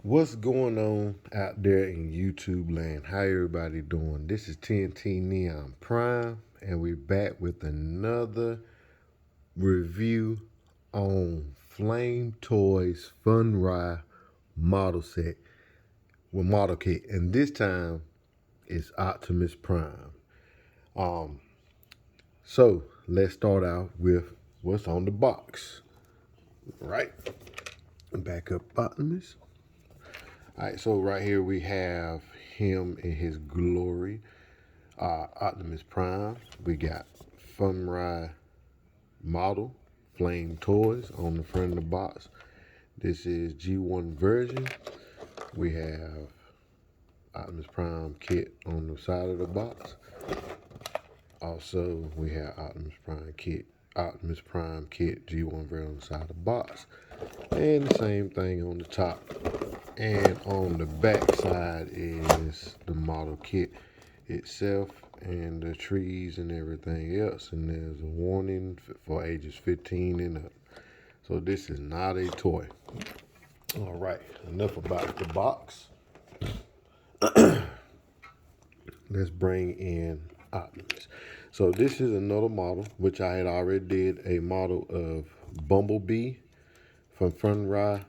What's going on out there in YouTube land? How everybody doing? This is Tntneonprime, and we're back with another review on Flame Toys Furai model set with model kit, and this time it's Optimus Prime. Um, so let's start out with what's on the box. Right, back up Optimus. All right, so right here we have him in his glory. Optimus Prime. We got Furai model, Flame Toys on the front of the box. This is G1 version. We have Optimus Prime kit on the side of the box. Also, we have Optimus Prime kit G1 version on the side of the box. And the same thing on the top. And on the back side is the model kit itself and the trees and everything else. And there's a warning for ages 15 and up. So this is not a toy. All right, enough about the box. Let's bring in Optimus. So this is another model, which I had already did a model of Bumblebee from Furai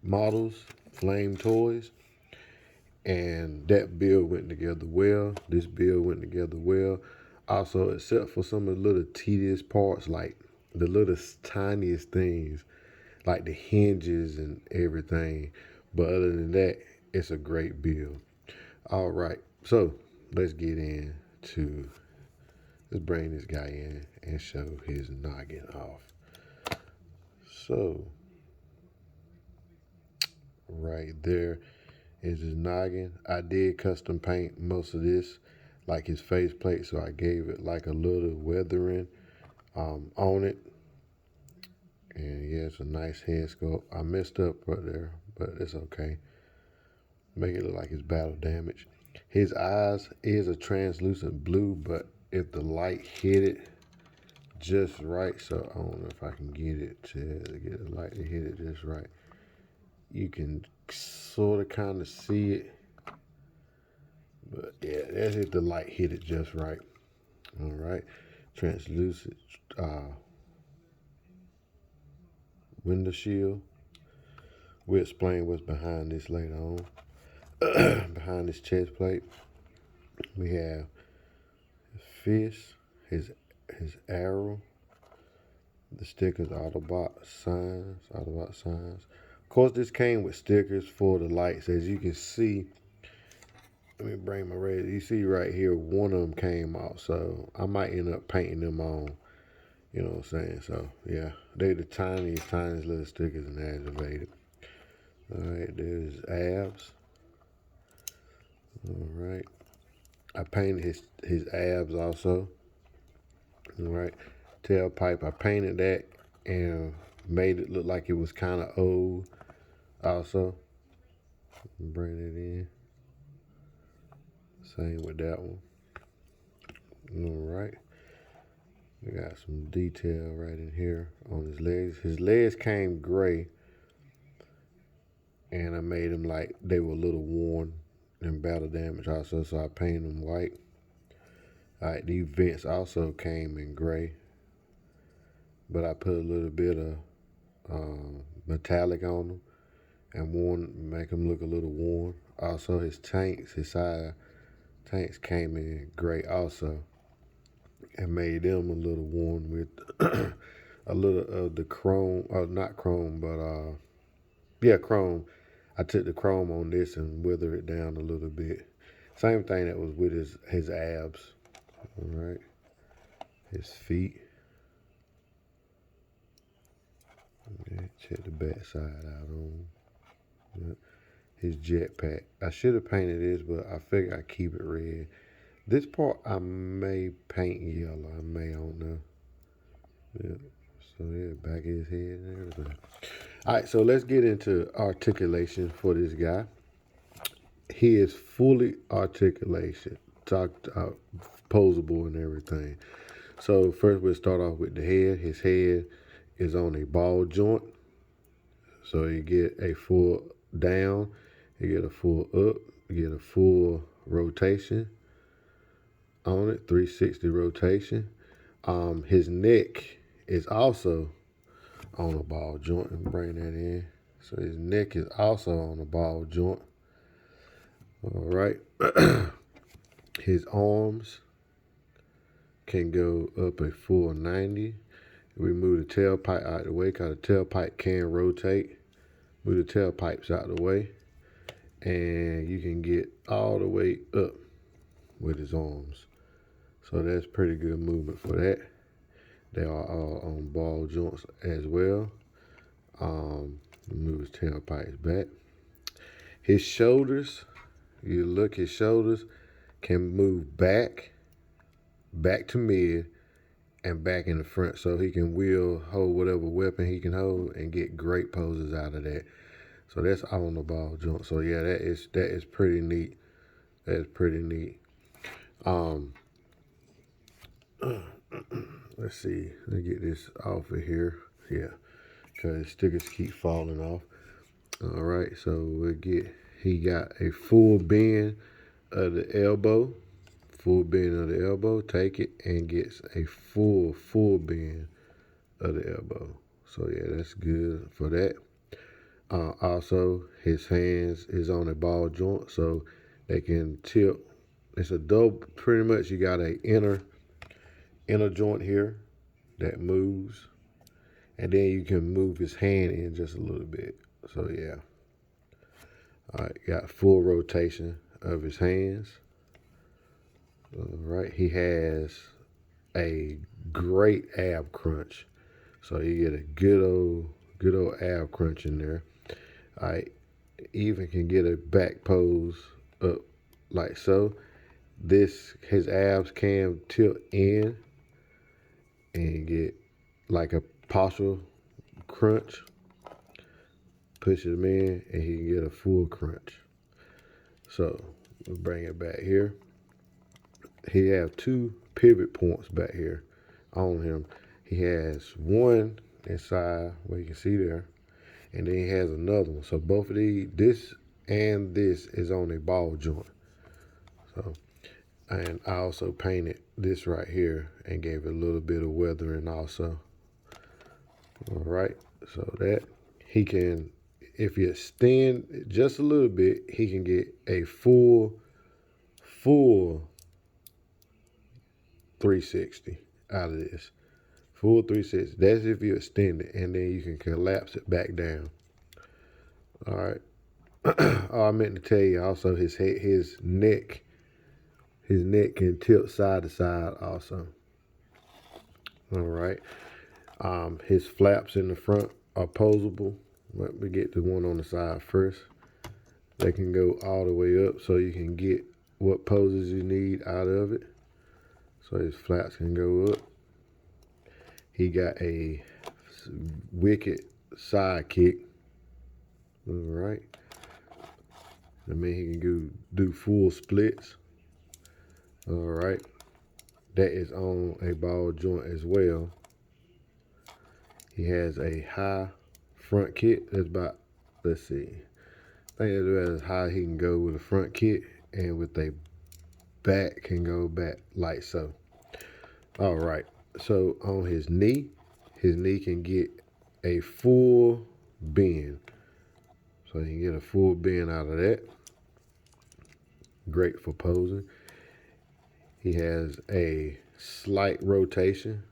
Models, Flame Toys. And that build went together well. This build went together well. Also, except for some of the little tedious parts, like the little tiniest things, like the hinges and everything. But other than that, it's a great build. All right, so let's bring this guy in and show his noggin off. So, right there is his noggin. I did custom paint most of this, like his faceplate, so I gave it like a little weathering on it. And yeah, it's a nice head sculpt. I messed up right there, but it's okay. Make it look like it's battle damage. His eyes is a translucent blue, but if the light hit it just right, so I don't know if I can get it to get the light to hit it just right. You can sort of kind of see it. But yeah, that's if the light hit it just right. All right. Translucent window shield. We'll explain what's behind this later on. Behind this chest plate, we have his fist, his arrow, the stickers, Autobot signs. Of course, this came with stickers for the lights. As you can see, let me bring my red. You see right here, one of them came out, so I might end up painting them on. You know what I'm saying? So yeah, they the tiniest little stickers and activated. All right, there's abs. All right, I painted his abs also. All right, tailpipe. I painted that and made it look like it was kind of old. Also, bring it in. Same with that one. All right. We got some detail right in here on his legs. His legs came gray, and I made them like they were a little worn and battle damage also, so I painted them white. All right, these vents also came in gray, but I put a little bit of metallic on them and make them look a little worn. Also, his side tanks came in gray also, and made them a little worn with a little of the chrome, not chrome, but yeah, chrome. I took the chrome on this and withered it down a little bit. Same thing that was with his abs. All right, his feet. Okay, check the back side out on. Yep. His jetpack. I should have painted this, but I figured I'd keep it red. This part I may paint yellow. I don't know. Yep. So yeah, back of his head and everything. All right, so let's get into articulation for this guy. He is fully articulation, posable and everything. So first we'll start off with the head. His head is on a ball joint, so you get a full down, you get a full up, you get a full rotation on it, 360 rotation. His neck is also on a ball joint, and bring that in. So his neck is also on a ball joint. All right. His arms can go up a full 90. We move the tailpipe out of the way because the tailpipe can rotate. Move the tailpipes out of the way, and you can get all the way up with his arms. So that's pretty good movement for that. They are all on ball joints as well. Move his tailpipes back. His shoulders, you look, his shoulders can move back to mid, and back in the front, so he can hold whatever weapon he can hold and get great poses out of that. So that's on the ball joint. So yeah, that is pretty neat. That is pretty neat. Let's see. Let me get this off of here. Yeah, because stickers keep falling off. All right, so he got a full bend of the elbow. Full bend of the elbow, take it, and gets a full bend of the elbow. So yeah, that's good for that. Also, his hands is on a ball joint, so they can tilt. It's a double. Pretty much, you got a inner joint here that moves, and then you can move his hand in just a little bit. So yeah. All right, got full rotation of his hands. All right, he has a great ab crunch, so you get a good old ab crunch in there. All right, even can get a back pose up like so. His abs can tilt in and get like a partial crunch. Push him in, and he can get a full crunch. So we'll bring it back here. He have two pivot points back here on him. He has one inside where you can see there, and then he has another one. So both of these, this and this, is on a ball joint. So, and I also painted this right here and gave it a little bit of weathering also. All right, so that he can, if you extend just a little bit, he can get a full 360 out of this. Full 360. That's if you extend it, and then you can collapse it back down. All right. Oh, I meant to tell you also, his neck can tilt side to side also. All right. His flaps in the front are posable. Let me get the one on the side first. They can go all the way up, so you can get what poses you need out of it. So his flaps can go up. He got a wicked side kick. All right. I mean, he can do full splits. All right. That is on a ball joint as well. He has a high front kick. That's about, let's see, I think that's about as high he can go with a front kick, and with a back can go back like so. All right. So on his knee can get a full bend. So you can get a full bend out of that. Great for posing. He has a slight rotation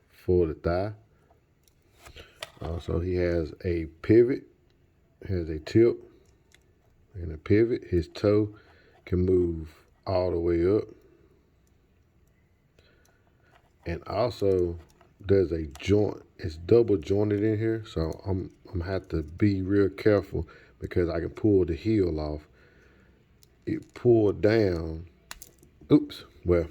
for the thigh. Also, he has a pivot, has a tilt and a pivot. His toe can move all the way up. And also, there's a joint. It's double jointed in here, so I'm gonna have to be real careful because I can pull the heel off. It pulled down. Oops. Well,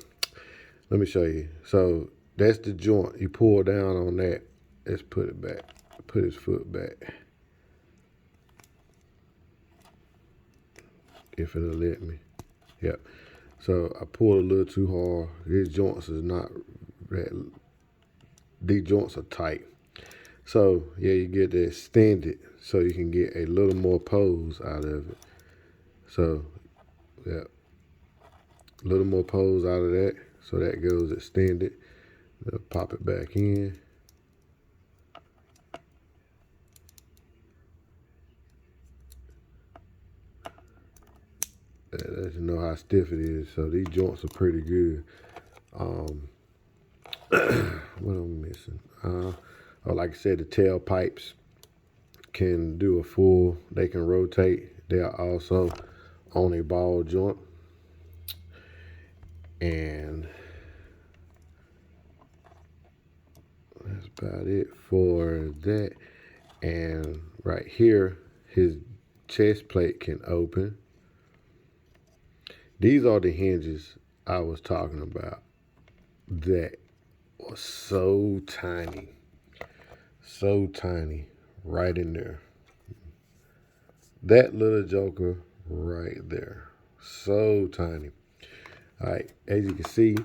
let me show you. So that's the joint. You pull down on that. Let's put it back. Put his foot back. If it'll let me. Yep. So I pulled a little too hard. These joints is not. These joints are tight. So yeah, you get the extended so you can get a little more pose out of it. So yeah, a little more pose out of that. So that goes extended. We'll pop it back in. That lets you know how stiff it is. So these joints are pretty good. What am I missing? Like I said, the tailpipes can do a full, they can rotate. They are also on a ball joint. And that's about it for that. And right here, his chest plate can open. These are the hinges I was talking about that are so tiny right in there. That little joker right there, so tiny. All right, as you can see,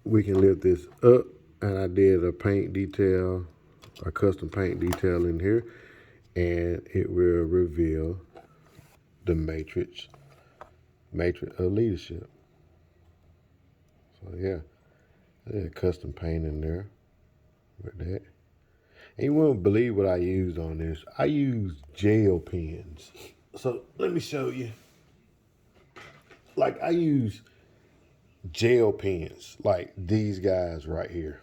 we can lift this up, and I did a paint detail, a custom paint detail in here, and it will reveal the matrix of leadership. So yeah, there's a custom paint in there with that. And you won't believe what I used on this. I used gel pens. So let me show you. Like I use gel pens, like these guys right here,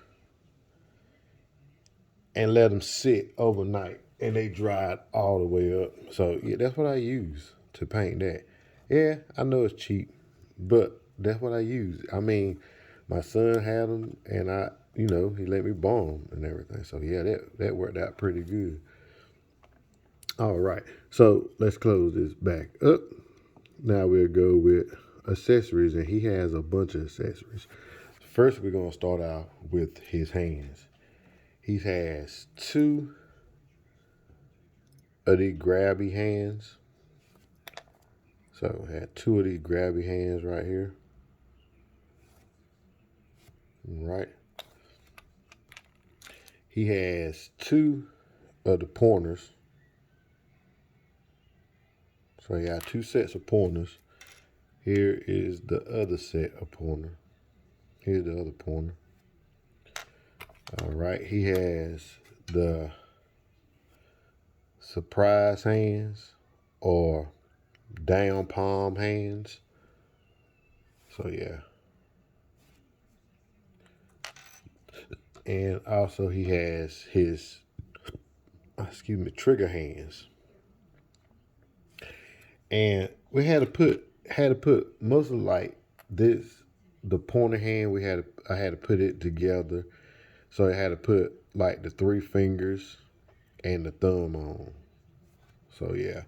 and let them sit overnight, and they dried all the way up. So yeah, that's what I use to paint that. Yeah, I know it's cheap, but that's what I use. I mean, my son had them, and he let me borrow them and everything. So yeah, that worked out pretty good. All right, so let's close this back up. Now we'll go with accessories, and he has a bunch of accessories. First, we're gonna start out with his hands. He has two of these grabby hands. So I had two of these grabby hands right here. Right. He has two of the pointers. So he got two sets of pointers. Here is the other set of pointer. Here's the other pointer. All right. He has the surprise hands or down palm hands. So yeah. And also he has his trigger hands. And we had to put most of like this, the pointer hand, I had to put it together. So I had to put like the three fingers and the thumb on. So yeah.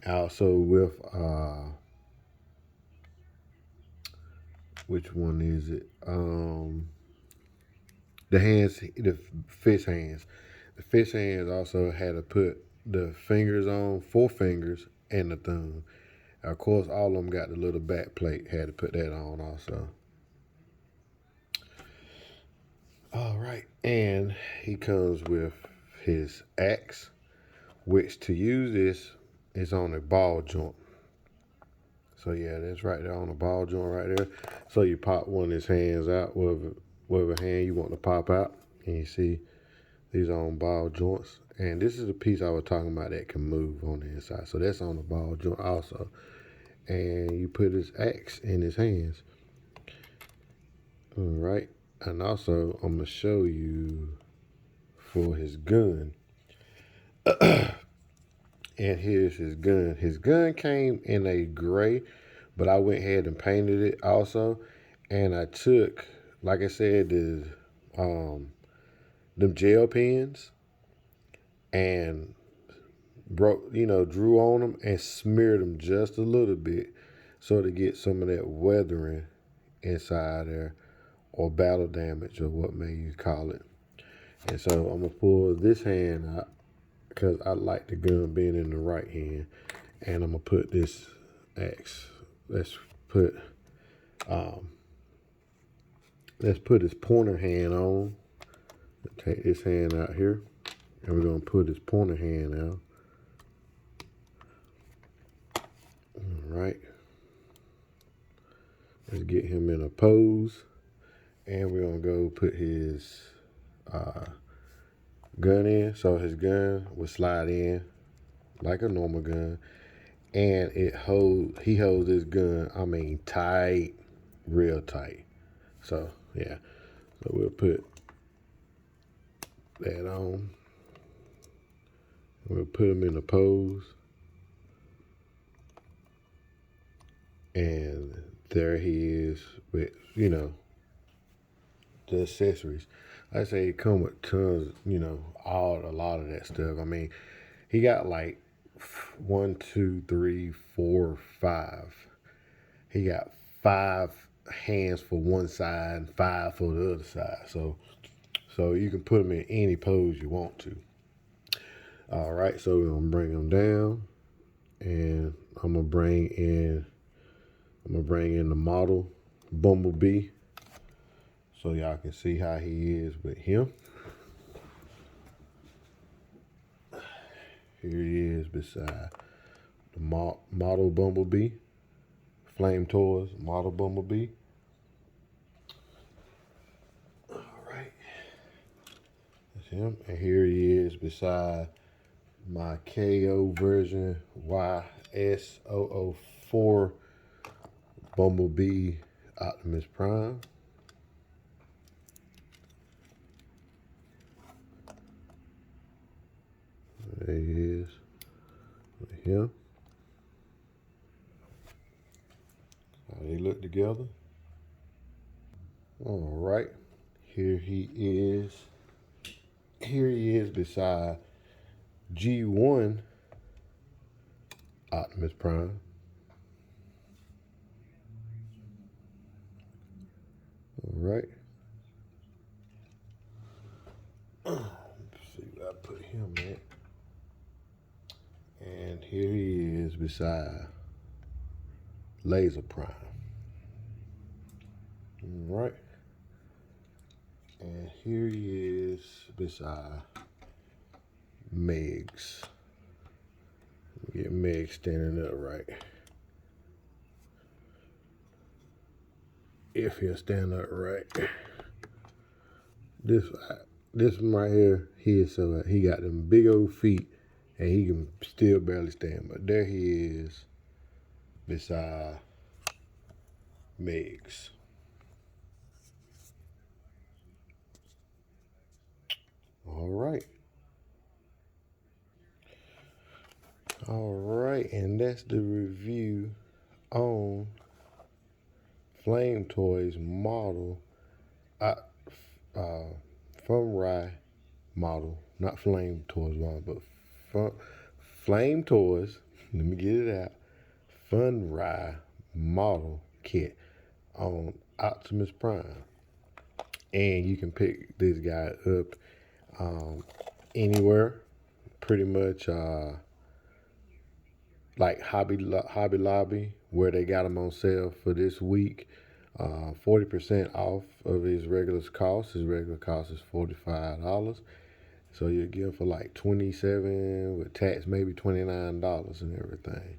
Also with which one is it? The fish hands. The fish hands also had to put the fingers on, four fingers, and the thumb. Of course, all of them got the little back plate. Had to put that on also. All right, and he comes with his axe, which to use this is on a ball joint. So yeah, that's right there on the ball joint right there. So you pop one of his hands out, whatever hand you want to pop out, and you see these are on ball joints. And this is the piece I was talking about that can move on the inside. So that's on the ball joint also. And you put his axe in his hands. All right. And also, I'm going to show you for his gun. And here's his gun. His gun came in a gray, but I went ahead and painted it also. And I took, like I said, them gel pens and drew on them and smeared them just a little bit so to get some of that weathering inside there, or battle damage, or what may you call it. And so I'm gonna pull this hand out because I like the gun being in the right hand, and I'm gonna put this axe. Let's put his pointer hand on. Take this hand out here, And we're going to put his pointer hand out. All right. Let's get him in a pose. And we're going to go put his gun in. So his gun will slide in like a normal gun. And he holds his gun, I mean, tight, real tight. So, yeah. So we'll put that on. We'll put him in a pose. And there he is with, you know, the accessories. I say it come with tons, you know, a lot of that stuff. I mean, he got like 1, 2, 3, 4, 5. He got 5 hands for one side and 5 for the other side. So you can put him in any pose you want to. All right, so we're gonna bring him down, and I'm gonna bring in the model Bumblebee, so y'all can see how he is with him. Here he is beside the model Bumblebee, Flame Toys model Bumblebee. All right, that's him. And here he is beside my KO version YS004 Bumblebee Optimus Prime. There he is with him. How they look together. All right, here he is. Here he is beside G1 Optimus Prime. All right. Let's see where I put him at. And here he is beside Laser Prime. All right. And here he is beside Megs. Get Meg standing up right. If he'll stand up right. This one right here, he got them big old feet and he can still barely stand. But there he is beside Megs. All right. All right, and that's the review on Flame Toys model, Furai model, not Flame Toys model, but Flame Toys. Let me get it out. Furai model kit on Optimus Prime, and you can pick this guy up anywhere, pretty much. Like Hobby Lobby, where they got them on sale for this week. 40% off of his regular cost. His regular cost is $45. So you'll get him for like $27 with tax, maybe $29 and everything.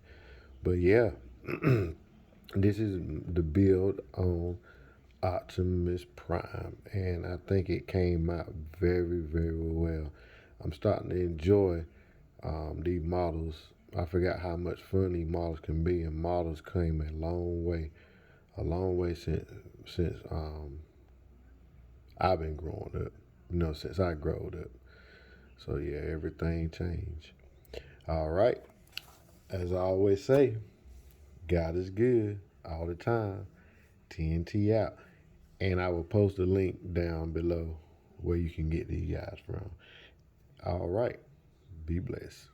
But yeah, this is the build on Optimus Prime, and I think it came out very, very well. I'm starting to enjoy these models. I forgot how much fun these models can be, and models came a long way since I've been growing up. You know, since I growed up. So yeah, everything changed. All right, as I always say, God is good all the time. TNT out, and I will post a link down below where you can get these guys from. All right, be blessed.